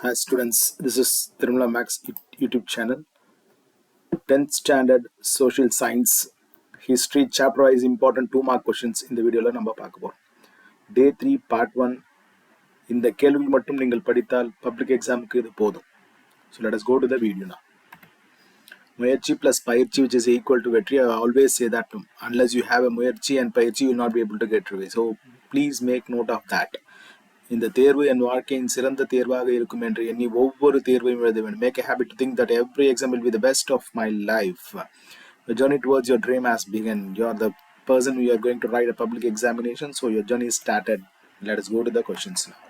Hi students, this is Tirumala Max YouTube channel. 10th standard social science history chapter wise important 2 mark questions இந்த வீடியோல நம்ம பார்க்க போறோம். Day 3 part 1 இந்த கேள்வி மட்டும் நீங்கள் படித்தால் பப்ளிக் எக்ஸாமுக்கு இது போதும். So let us go to the video now. முயற்சி plus பயிற்சி which is equal to வெற்றி. I always say that unless you have a முயற்சி and பயிற்சி you will not be able to get away. So please make note of that. இந்த தேர்வு என் வாழ்க்கையின் சிறந்த தேர்வாக இருக்கும் என்று எண்ணி ஒவ்வொரு தேர்வையும் எழுத வேண்டும். Make a habit to think that every exam will be the best of my life. The journey towards your dream has begun. You are the person who are going to write a public examination, so your journey is started. Let us go to the questions now.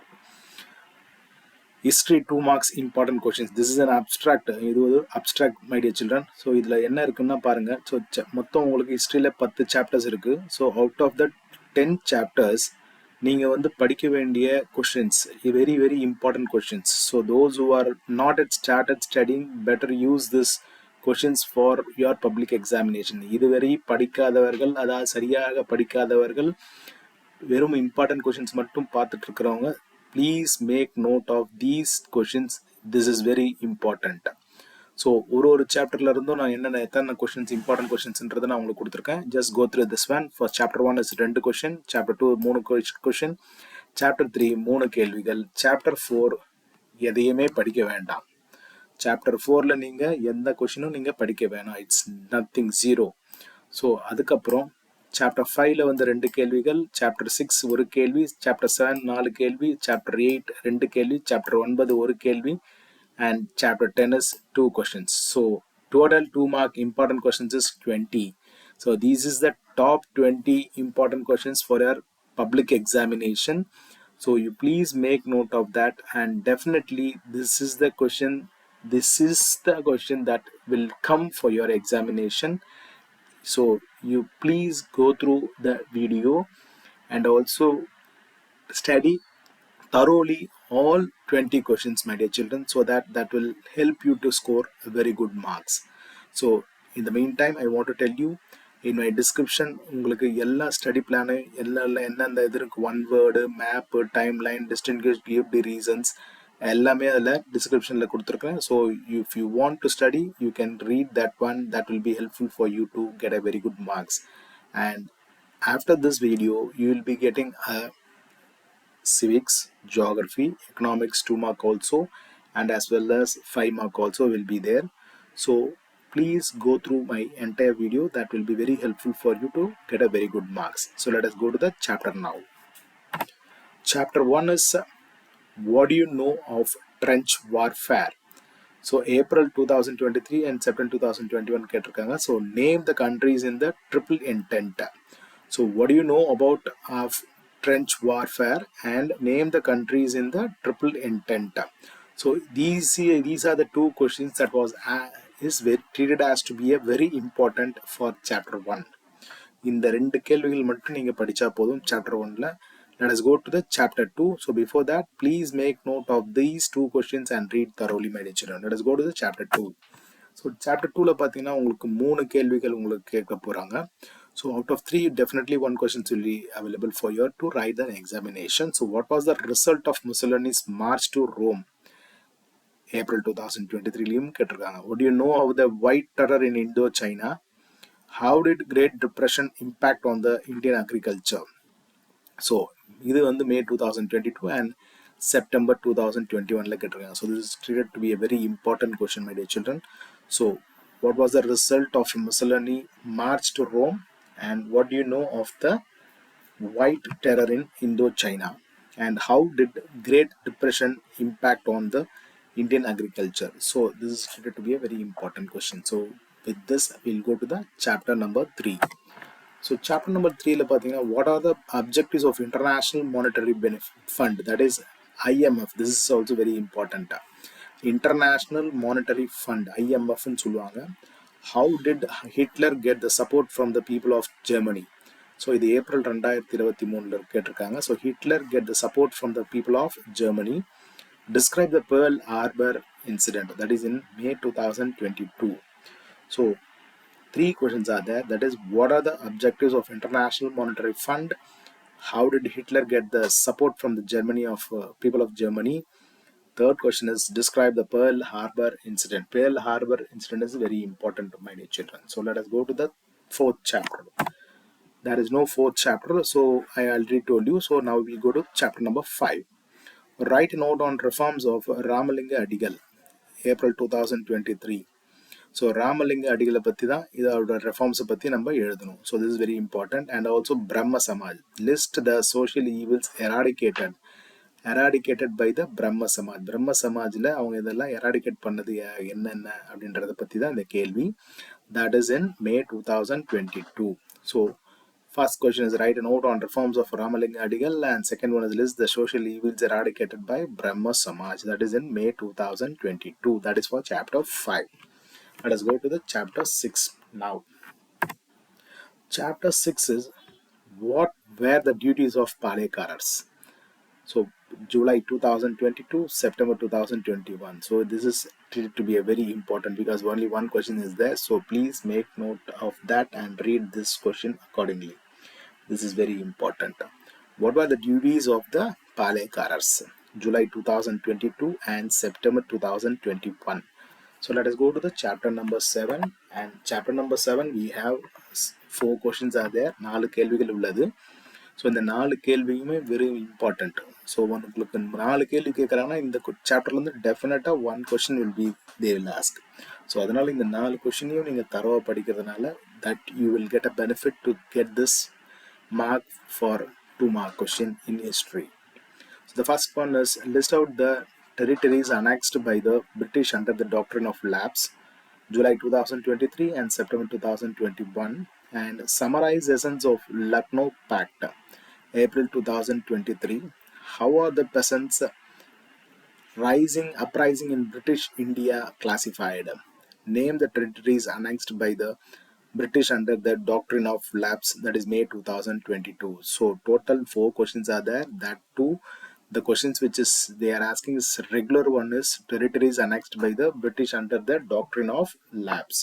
History 2 marks important questions. This is an abstract. இது ஒரு abstract my dear children. So இதில் என்ன இருக்குன்னா பாருங்க. So மொத்தம் உங்களுக்கு ஹிஸ்ட்ரியில் 10 chapters இருக்கு. So out of the 10 chapters நீங்கள் வந்து படிக்க வேண்டிய questions very very important questions. So those who are not yet started studying better use this questions for your public examination. இதுவரை படிக்காதவர்கள் அதாவது சரியாக படிக்காதவர்கள் வெறும் important questions மட்டும் பார்த்துட்டு இருக்கிறவங்க please make note of these questions. This is very important. So ஒரு சாப்டர்ல இருந்தும் நான் என்னென்ன எத்தனை கொஸ்டின்ஸ் இம்பார்ட்டன்ட் கொஸ்டின்ஸ்ன்றதை நான் உங்களுக்கு கொடுத்துருக்கேன். Just go through this one. First chapter 1 is 2 question, chapter 2 3 question, chapter 3 3 கேள்விகள், சாப்டர் 4 எதையுமே படிக்க வேண்டாம். சாப்டர் 4ல நீங்க எந்த கொஸ்டினும் நீங்க படிக்க வேணாம். It's nothing, zero. ஸோ அதுக்கப்புறம் சாப்டர் 5ல வந்து 2 கேள்விகள், சாப்டர் 6 ஒரு கேள்வி, சாப்டர் 7 4 கேள்வி, சாப்டர் 8 2 கேள்வி, சாப்டர் 9 ஒரு கேள்வி, and chapter 10 is 2 questions. So total 2 mark important questions is 20. So this is the top 20 important questions for your public examination. So you please make note of that, and definitely this is the question that will come for your examination. So you please go through the video and also study thoroughly all 20 questions, my dear children, so that will help you to score very good marks. So in the meantime, I want to tell you, in my description உங்களுக்கு எல்லா study plan என்னென்ன இது இருக்கு, one word, map, timeline, distinguish, give the reasons எல்லாமே அதில் டிஸ்கிரிப்ஷனில் கொடுத்துருக்கேன். So if you want to study you can read that one. That will be helpful for you to get a very good marks. And after this video you will be getting a civics, geography, economics 2 mark also, and as well as 5 mark also will be there. So please go through my entire video. That will be very helpful for you to get a very good marks. So let us go to the chapter now. Chapter 1 is what do you know of trench warfare? So April 2023 and September 2021 கேட்டிருக்காங்க. So name the countries in the triple intent. So what do you know about of trench warfare and name the countries in the triple intent? So these are the 2 questions that was treated as to be a very important for chapter 1. இந்த 2 கேள்விகள் மட்டும் நீங்க படிச்சா போதும் chapter 1ல. Let us go to the chapter 2. So before that, please make note of these 2 questions and read thoroughly, my dear children. Let us go to the chapter 2. So chapter 2ல பார்த்தீங்கன்னா உங்களுக்கு 3 கேள்விகள் உங்களுக்கு கேட்க போறாங்க. So out of 3, definitely 1 question will be available for you to write the examination. So what was the result of Mussolini's march to Rome? April 2023லையும் கேட்டிருக்காங்க. What do you know of the White Terror in Indochina? How did Great Depression impact on the Indian agriculture? So இது வந்து May 2022 and September 2021ல கேட்டிருக்காங்க. So this is treated to be a very important question, my dear children. So what was the result of Mussolini march to Rome, and what do you know of the White Terror in Indochina, and how did Great Depression impact on the Indian agriculture? So this is treated to be a very important question. So with this we'll go to the chapter number 3. So chapter number 3ல பார்த்தீங்கன்னா what are the objectives of International Monetary Fund, that is IMF. This is also very important. International Monetary Fund, IMF ன்னு சொல்லுவாங்க. How did Hitler get the support from the people of Germany? So இது April 2023ல கேட்டிருக்காங்க. So Hitler get the support from the people of Germany. Describe the Pearl Harbor incident, that is in May 2022. So 3 questions are there, that is what are the objectives of International Monetary Fund, how did Hitler get the support from the Germany of people of Germany, third question is describe the Pearl Harbor incident. Pearl Harbor incident is very important, my dear children. So let us go to the fourth chapter. There is no fourth chapter, so I already told you. So now we go to chapter number 5. Write a note on reforms of Ramalinga Adigal, April 2023. So Ramalinga அடிகளை பற்றி தான் இதோட ரெஃபார்ம்ஸை பற்றி நம்ம எழுதணும். So this is very important. And also Brahmo Samaj, list the social evils eradicated by the Brahmo Samaj. பிரம்ம சமாஜில் அவங்க இதெல்லாம் எராடிகேட் பண்ணது என்னென்ன அப்படின்றத பற்றி தான் இந்த கேள்வி. That is in May 2022. So first question is write a note on reforms of Ramalinga Adigal, and second one is list the social evils eradicated by Brahma Samaj. That is in May 2022. That is for chapter 5. Let us go to the chapter 6 now. Chapter 6 is what were the duties of Palekarars. So July 2022, September 2021. So this is treated to be a very important because only one question is there. So please make note of that and read this question accordingly. This is very important. What were the duties of the Palekarars? July 2022 and September 2021. So let us go to the chapter number 7. And chapter number 7 we have 4 questions are there. 4 கேள்விகள் உள்ளது. So இந்த 4 கேள்வியுமே very important. So உங்களுக்கு 4 கேள்வி கேட்குறாங்கன்னா இந்த சாப்டர்லேருந்து டெஃபினட்டாக 1 question will be they will ask. So அதனால் இந்த 4 கொஷினையும் நீங்கள் தரவாக படிக்கிறதுனால that you will get a benefit to get this mark for 2 mark question in history. So the first one is list out the territories annexed by the British under the doctrine of lapse, July 2023 and September 2021, and summarize essence of Lucknow Pact, April 2023. How are the peasants uprising in British India classified? Name the territories annexed by the British under the doctrine of lapse, that is May 2022. So total 4 questions are there. That too, the questions which is they are asking is regular one is territories annexed by the British under the doctrine of lapse.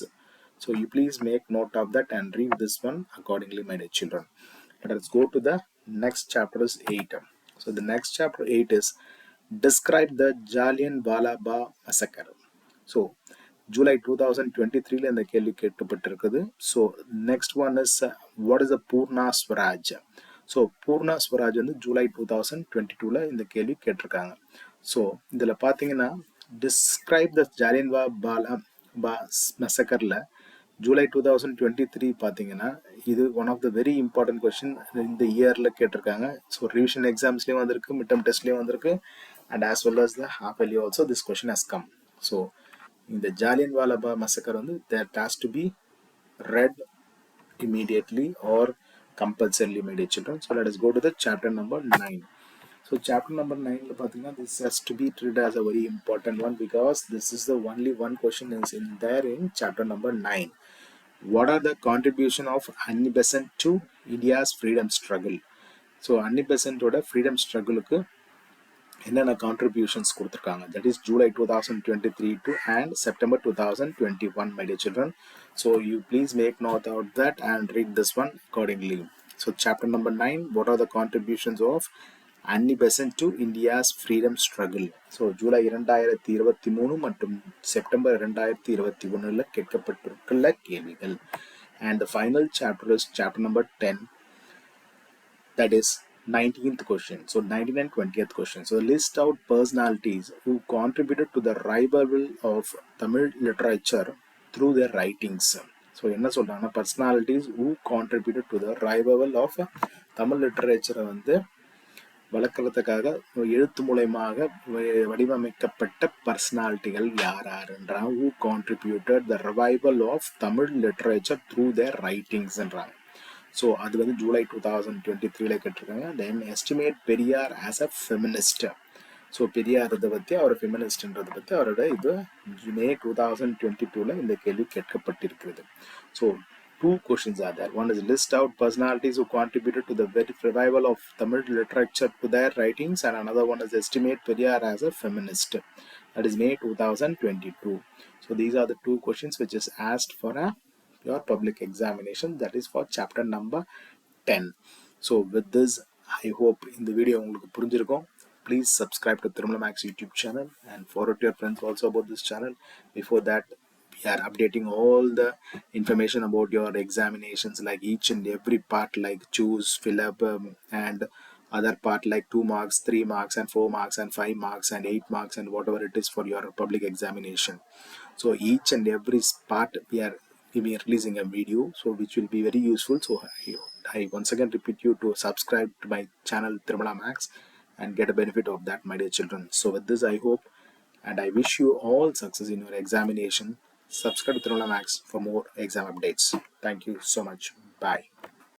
So you please make note of that and read this one accordingly, my dear children. Let us go to the next chapter is 8. So the next chapter 8 is describe the Jallianwala Bagh massacre. So July 2023 இந்த கேள்வி கேட்கப்பட்டிருக்குது. So next one is what is the Purna Swaraj. So Purna Swaraj வந்து July 2022 இந்த கேள்வி கேட்டிருக்காங்க. So இதில் பார்த்தீங்கன்னா describe the Jallianwala Bagh மெசக்கரில் July 2023 பார்த்தீங்கன்னா இது one of the very important question இந்த இயரில் கேட்டிருக்காங்க. ஸோ ரிவிஷன் எக்ஸாம்ஸ்லேயும் வந்திருக்கு, மிட் டர்ம் டெஸ்ட்லேயும் வந்திருக்கு, and as well as the half yearly also this question has come. ஸோ இந்த Jallianwala Bagh massacre வந்து that has to be read immediately or compulsorily, my dear children. So let us go to the chapter number 9. So chapter number 9 பார்த்தீங்கன்னா this has to be treated as a very important one because this is the only one question is in there in chapter number 9. What are the contribution of Annie Besant to India's freedom struggle? So Annie Besant ஓட freedom struggleக்கு என்னென்ன contributions கொடுத்துருக்காங்க, that is July 2023 to and September 2021, my dear children. So you please make note of that and read this one accordingly. So chapter number 9, what are the contributions of Annie Besant to India's freedom struggle? So July 2023 மற்றும் September 2021 கேட்கப்பட்டிருக்கிற கேள்விகள். And the final chapter is chapter number 10, that is 19th question. So 19th and 20th question. So list out personalities who contributed to the revival of Tamil literature through their writings. So என்ன சொல்றாங்கன்னா personalities who contributed to the revival of Tamil literature வந்து வளர்க்கறதுக்காக எழுத்து மூலமாக வடிவமைக்கப்பட்ட பர்சனாலிட்டிகள் யார் யாருன்றாங்க. who contributed the revival of Tamil literature through their writingsன்றாங்க. ஸோ அது வந்து July 2023 கேட்டிருக்காங்க. Then estimate Periyar as a feminist. So Periyar இதை பற்றி அவர் ஃபெமினிஸ்ட்ன்றதை பற்றி அவரோட இது May 2022 இந்த கேள்வி கேட்கப்பட்டிருக்கிறது. So 2 questions are there. One is list out personalities who contributed to the revival of Tamil literature to their writings, and another one is estimate Periyar as a feminist. That is May 2022. So these are the 2 questions which is asked for your public examination, that is for chapter number 10. So with this I hope இந்த video உங்களுக்கு புரிஞ்சிருக்கும். please subscribe to Tirumala Max YouTube channel and forward to your friends also about this channel. Before that, we are updating all the information about your examinations, like each and every part, like choose, fill up, and other part like 2 marks, 3 marks, and 4 marks, and 5 marks, and 8 marks, and whatever it is for your public examination. So each and every part we are releasing a video, so which will be very useful. So I once again repeat you to subscribe to my channel Tirumala Max and get a benefit of that, my dear children. So with this, I hope and I wish you all success in your examination. Subscribe to Tirumala Max for more exam updates. Thank you so much. Bye.